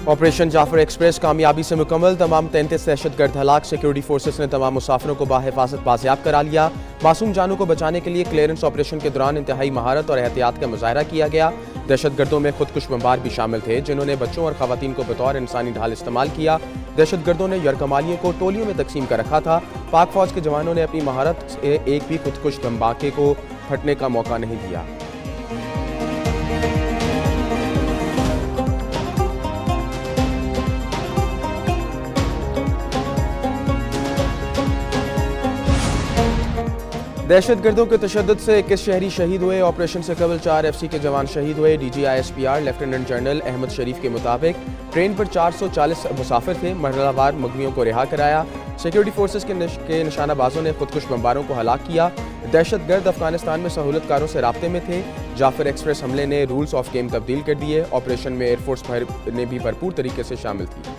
Operation Jafar express कामयाबी से मुकम्मल। तमाम 33 दहशतगर्द हलाक। सिक्योरिटी फोर्सेस ने तमाम मुसाफिरों को बाहिफाजत बाजियाब करा लिया। मासूम जानों को बचाने के लिए क्लियरेंस ऑपरेशन के दौरान इंतहाई महारत और एहतियात का मुजाहरा किया गया। दहशतगर्दों में खुदकुश बमबार भी शामिल थे, जिन्होंने बच्चों और खवातीन को बतौर इंसानी ढाल इस्तेमाल किया। दहशतगर्दों ने यरकमालियों को टोलियों में तकसीम कर रखा था। पाक फौज के जवानों ने अपनी महारत से एक भी खुदकुश धमाके को फटने का मौका नहीं दिया। दहशतगर्दों के तशद्दुद से 21 शहरी शहीद हुए। ऑपरेशन से कबल 4 FC के जवान शहीद हुए। DGISPR लेफ्टिनेंट जनरल अहमद शरीफ के मुताबिक ट्रेन पर 440 मुसाफिर थे। मरहलावार मगमियों को रिहा कराया। सिक्योरिटी फोर्सेस के निशानाबाजों ने खुदकुश बमबारों को हलाक किया। दहशतगर्द अफगानिस्तान में सहूलतकारों से राब्ते में थे। जाफर एक्सप्रेस हमले ने रूल्स ऑफ गेम तब्दील कर दिए। ऑपरेशन में एयरफोर्स ने भी भरपूर तरीके से शामिल थी।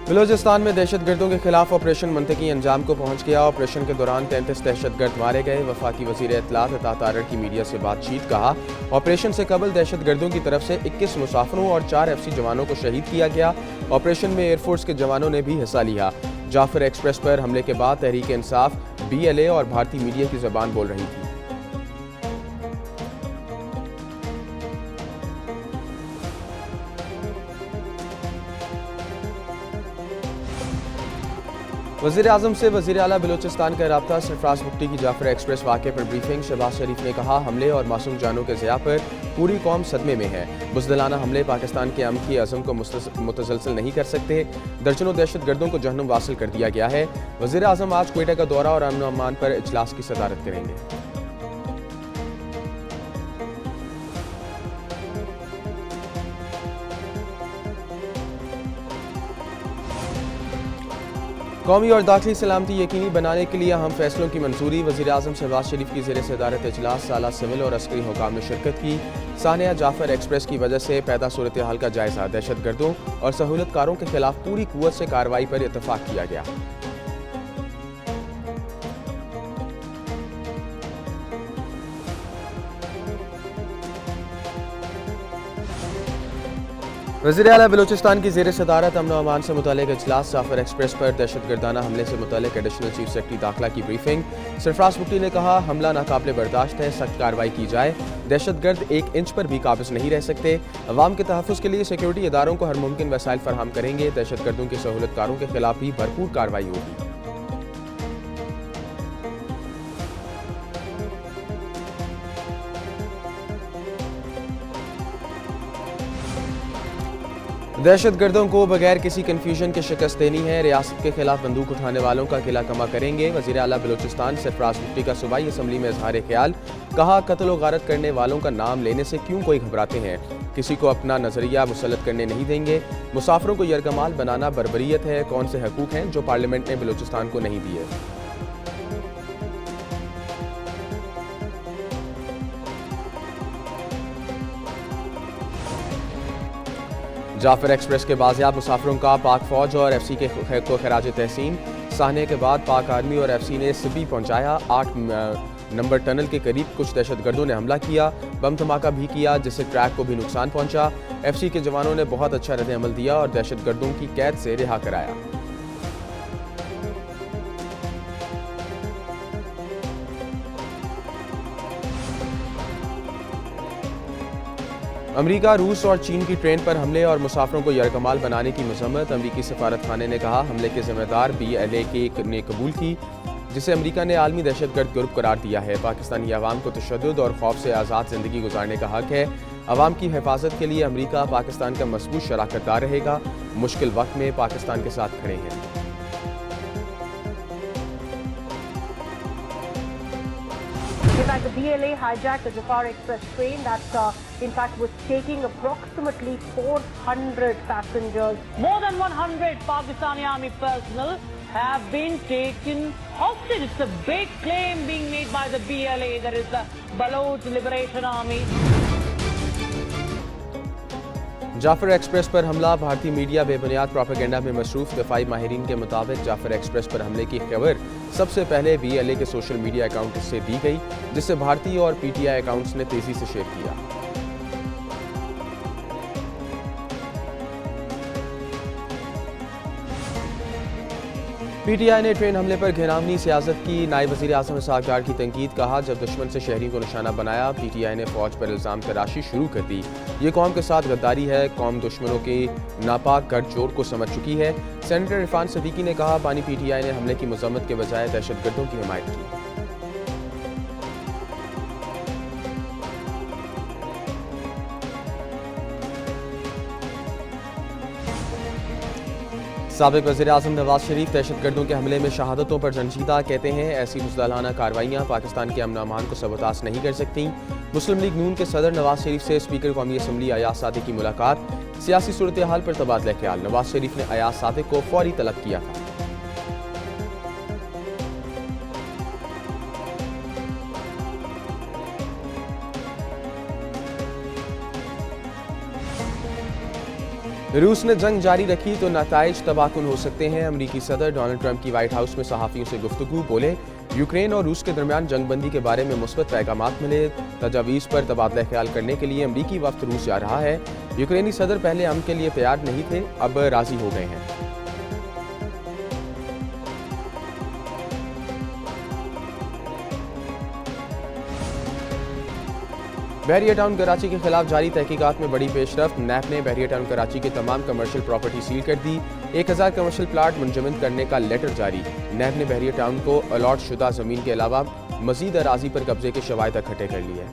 बलूचिस्तान में दहशतगर्दों के खिलाफ ऑपरेशन मंतकी अंजाम को पहुंच गया। ऑपरेशन के दौरान 33 दहशतगर्द मारे गए। वफाकी वज़ीर इत्तलात अता तारड़ की मीडिया से बातचीत कहा, ऑपरेशन से कबल दहशतगर्दों की तरफ से 21 मुसाफिरों और 4 FC जवानों को शहीद किया गया। ऑपरेशन में एयरफोर्स के जवानों ने भी हिस्सा लिया। जाफर एक्सप्रेस पर हमले के बाद तहरीक इंसाफ, BLA और भारतीय मीडिया की ज़बान बोल रही थी। वज़ीर आज़म से वज़ीर आला बलूचिस्तान का राब्ता। सरफराज बुगटी की जाफर एक्सप्रेस वाक़े पर ब्रीफिंग। शहबाज शरीफ ने कहा, हमले और मासूम जानों के ज़िया पर पूरी कौम सदमे में है। बुज़दिलाना हमले पाकिस्तान के अमन की अज़म को मुतसलसल नहीं कर सकते। दर्जनों दहशतगर्दों को जहन्नुम वासिल कर दिया गया है। वज़ीर आज़म आज क्वेटा का दौरा और अमन अमान पर इजलास की सदारत करेंगे। कौमी और दाखिली सलामती यकीनी बनाने के लिए अहम फैसलों की मंजूरी। वज़ीर आज़म शहबाज शरीफ की ज़ेर सदारत इजलास। साला सिविल और अस्करी हुकाम ने शिरकत की। सानिया जाफर एक्सप्रेस की वजह से पैदा सूरत हाल का जायजा। दहशतगर्दों और सहूलतकारों के खिलाफ पूरी कुव्वत से कार्रवाई पर इत्तफाक किया गया। वज़ीर आला बलूचिस्तान की ज़ेर सदारत अमन अमान से मुतालिक इजलास। जाफर एक्सप्रेस पर दहशतगर्दाना हमले से मुतालिक एडिशनल चीफ सेक्रेटरी दाखिला की ब्रीफिंग। सरफराज बुगटी ने कहा, हमला नाकाबिले बर्दाश्त है, सख्त कार्रवाई की जाए। दहशतगर्द 1 इंच पर भी काबिज नहीं रह सकते। अवाम के तहफ़्फ़ुज़ के लिए सिक्योरिटी इदारों को हर मुमकिन वसाइल फराहम करेंगे। दहशतगर्दों के सहूलतकारों के खिलाफ भी भरपूर कार्रवाई होगी। दहशतगर्दों को बगैर किसी कन्फ्यूजन के शिकस्त देनी है। रियासत के खिलाफ बंदूक उठाने वालों का किला कमा करेंगे। वज़ीर आला बलूचिस्तान सरफराज बुगटी का सूबाई असम्बली में इजहार ख्याल। कहा, कत्ल व गारत करने वालों का नाम लेने से क्यों कोई घबराते हैं। किसी को अपना नजरिया मुसल्लत करने नहीं देंगे। मुसाफिरों को यरगमाल बनाना बर्बरियत है। कौन से हकूक हैं जो पार्लियामेंट ने बलूचिस्तान को नहीं दिए। जाफर एक्सप्रेस के बाजियाब मुसाफिरों का पाक फौज और FC को खराज तहसीन। साहने के बाद पाक आर्मी और FC ने सिबी पहुंचाया। 8 नंबर टनल के करीब कुछ दहशतगर्दों ने हमला किया, बम धमाका भी किया, जिससे ट्रैक को भी नुकसान पहुंचा। FC के जवानों ने बहुत अच्छा रद्द अमल दिया और दहशतगर्दों की कैद से रिहा कराया। अमेरिका, रूस और चीन की ट्रेन पर हमले और मुसाफिरों को यरगमाल बनाने की मजम्मत। अमरीकी सफारत खाने ने कहा, हमले के जिम्मेदार BLA ने कबूल की, जिसे अमरीका ने आलमी दहशतगर्द ग्रुप करार दिया है। पाकिस्तानी अवाम को तशद्दुद और खौफ से आज़ाद ज़िंदगी गुजारने का हक है। अवाम की हिफाजत के लिए अमरीका पाकिस्तान का मजबूत शराकतदार रहेगा। मुश्किल वक्त में पाकिस्तान के साथ खड़े हैं। The BLA hijacked the Jafar Express train that, in fact, was taking approximately 400 passengers. More than 100 Pakistani Army personnel have been taken hostage. It's a big claim being made by the BLA. That is the Baloch Liberation Army. Jaffar express पर हमला, भारतीय media बेबुनियाद propaganda में मसरूफ। दफाई माहिरीन के मुताबिक Jafar express पर हमले की खबर सबसे पहले BLA के सोशल मीडिया अकाउंट से दी गई, जिसे भारतीय और PTI अकाउंट्स ने तेजी से शेयर किया। PTI ने ट्रेन हमले पर घिनौनी सियासत की, नायब वज़ीर आज़म इसहाक डार की तनकीद। कहा, जब दुश्मन से शहरियों को निशाना बनाया, PTI ने फौज पर इल्ज़ाम तराशी शुरू कर दी। ये कौम के साथ गद्दारी है, कौम दुश्मनों की नापाक गठजोड़ को समझ चुकी है। सेनेटर इरफान सदीकी ने कहा, बानी PTI ने हमले की मजम्मत के बजाय दहशतगर्दों की हिमायत की। साबिक वज़ीर आज़म नवाज शरीफ दहशतगर्दों के हमले में शहादतों पर रंजीदा। कहते हैं, ऐसी मुज़दालाना कार्रवाइयाँ पाकिस्तान के अमन अमान को सबतास नहीं कर सकती। मुस्लिम लीग नून के सदर नवाज शरीफ से स्पीकर कौमी असम्बली अयाज सादिक की मुलाकात, सियासी सूरत हाल पर तबादला ख्याल। नवाज शरीफ ने अयाज सादिक को फौरी तलब किया था। रूस ने जंग जारी रखी तो नताइज तबाहकुन हो सकते हैं। अमरीकी सदर डोनाल्ड ट्रंप की व्हाइट हाउस में सहाफ़ियों से गुफ्तगू। बोले, यूक्रेन और रूस के दरमियान जंगबंदी के बारे में मुस्बत पैगामात मिले। तजावीज़ पर तबादला ख्याल करने के लिए अमरीकी वफ्द रूस जा रहा है। यूक्रेनी सदर पहले अमन के लिए तैयार नहीं थे, अब राजी हो गए हैं। बहरिया टाउन कराची के खिलाफ जारी तहकीकात में बड़ी पेशरफ। नैप ने बहरिया टाउन कराची की तमाम कमर्शियल प्रॉपर्टी सील कर दी। 1000 कमर्शियल प्लाट मुंजमद करने का लेटर जारी। नैप ने बहरिया टाउन को अलॉट शुदा जमीन के अलावा मजीद अराजी पर कब्जे के शवाहिद इकट्ठे कर लिए।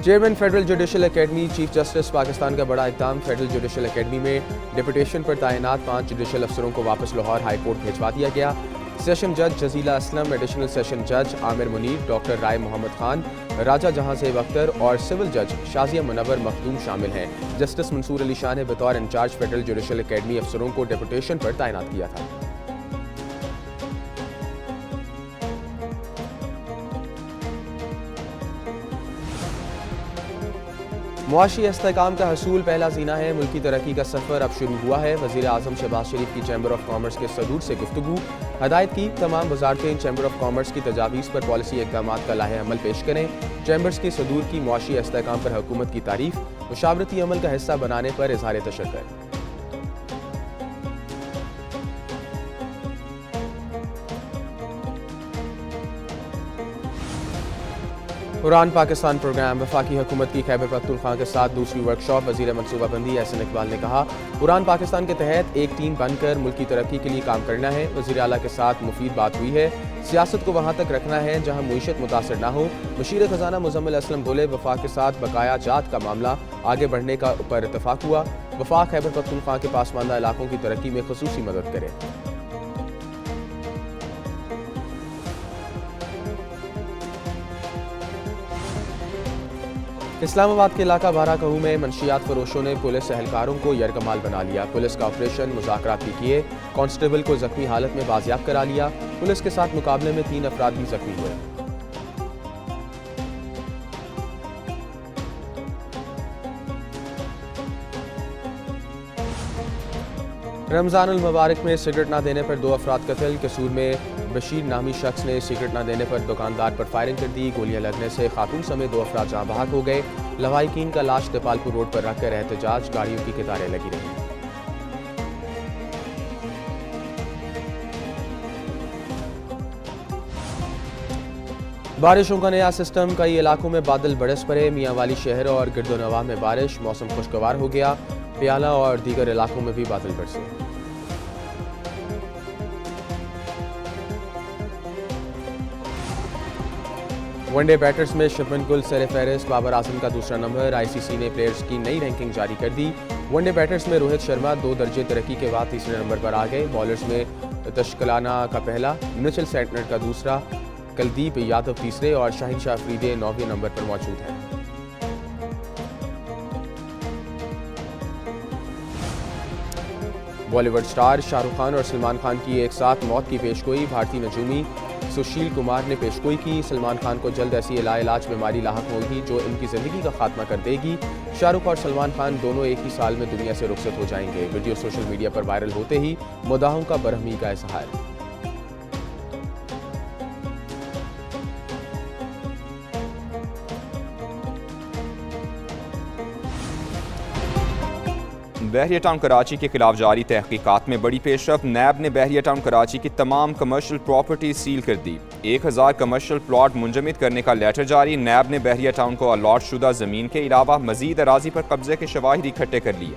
Chairman federal judicial academy, chief justice Pakistan का बड़ा इक़दाम। फेडरल जुडिशल एकेडमी में डिप्यूटेशन पर तैनात 5 जुडिशल अफसरों को वापस लाहौर हाई कोर्ट भिजवा दिया गया। सेशन जज जजीला असलम, एडिशनल सेशन जज आमिर मुनीर, डॉक्टर राय मोहम्मद खान, राजा जहां ज़ेब अख्तर और सिविल जज शाजिया मुनव्वर मखदूम शामिल हैं। जस्टिस मंसूर अली शाह ने बतौर इंचार्ज फेडरल जुडिशल एकेडमी अफसरों को डिप्यूटेशन पर तैनात किया था। मुआशी इस्तेहकाम का हसूल पहला जीना है। मुल्की तरक्की का सफ़र अब शुरू हुआ है। वज़ीर आज़म शहबाज शरीफ की चैम्बर ऑफ कॉमर्स के सदूर से गुफ्तगू। हदायत की, तमाम वजारतें चैम्बर ऑफ कॉमर्स की तजावीज़ पर पॉलिसी इक़दाम का लाहे अमल पेश करें। चैम्बर्स के सदूर की मुआशी इस्तेहकाम पर हुकूमत की तारीफ, मुशावरती अमल का हिस्सा बनाने पर इज़हार तशक्कुर। उड़ान पाकिस्तान प्रोग्राम, वफाकी हुकूमत की खैबर पख्तूनख्वा के साथ दूसरी वर्कशॉप। वज़ीर मनसूबाबंदी एहसन इकबाल ने कहा, उड़ान पाकिस्तान के तहत एक टीम बनकर मुल्क की तरक्की के लिए काम करना है। वज़ीर आला के साथ मुफीद बात हुई है। सियासत को वहाँ तक रखना है जहाँ मईशत मुतासर ना हो। मुशीर खजाना मुजम्मिल असलम बोले, वफाक के साथ बकाया जात का मामला आगे बढ़ने का पर इतफाक हुआ। वफाक खैबर पख्तूनख्वा के पासमानदा इलाकों की तरक्की में खुसूसी मदद करे। इस्लामाबाद के इलाका बाराकहू में मंशियात फरोशों ने पुलिस एहलकारों को यरगमाल बना लिया। पुलिस का ऑपरेशन, मुज़ाकरात भी किए। कांस्टेबल को जख्मी हालत में बाजियाब करा लिया। पुलिस के साथ मुकाबले में 3 अफराद भी जख्मी हुए। रमज़ान उल मुबारक में सिगरेट ना देने पर 2 अफराद कत्ल। कसूर में बशीर नामी शख्स ने सिगरेट ना देने पर दुकानदार पर फायरिंग कर दी। गोलियां लगने से खातून समेत 2 अफराद जहां बहक हो गए। लवाहिकीन का लाश दपालपुर रोड पर रखकर एहतजाज, गाड़ियों की कतारें लगी रही। बारिशों का नया सिस्टम, कई इलाकों में बादल बरस पड़े। मियांवाली शहर और गिरदोनवाह में बारिश, मौसम खुशगवार हो गया। प्याला और दीगर इलाकों में भी बादल बरसे। वनडे बैटर्स में शुभमन गिल सर फहरिस्त, बाबर आजम का दूसरा नंबर। ICC ने प्लेयर्स की नई रैंकिंग जारी कर दी। वनडे बैटर्स में रोहित शर्मा 2 दर्जे तरक्की के बाद तीसरे नंबर पर आ गए। बॉलर्स में तशकलाना का पहला, मिचेल सैंटनर का दूसरा, कुलदीप यादव तीसरे और शाहिन शाह अफरीदी 9वें नंबर पर मौजूद हैं। बॉलीवुड स्टार शाहरुख खान और सलमान खान की एक साथ मौत की पेशगोई। भारतीय नजूमी सुशील कुमार ने पेशगोई की। सलमान खान को जल्द ऐसी लाइलाज बीमारी लाहक होगी जो इनकी ज़िंदगी का खात्मा कर देगी। शाहरुख और सलमान खान दोनों एक ही साल में दुनिया से रुखसत हो जाएंगे। वीडियो सोशल मीडिया पर वायरल होते ही मुद्दाहों का बरहमी का इजहार। बहरिया टाउन कराची के खिलाफ जारी तहकीकात में बड़ी पेशरफ। नैब ने बहरिया टाउन कराची की तमाम कमर्शियल प्रॉपर्टी सील कर दी। 1000 कमर्शियल प्लॉट मुंजमद करने का लेटर जारी। नैब ने बहरिया टाउन को अलॉट शुदा जमीन के अलावा मजीद अराजी पर कब्जे के शवाहिद इकट्ठे कर लिए।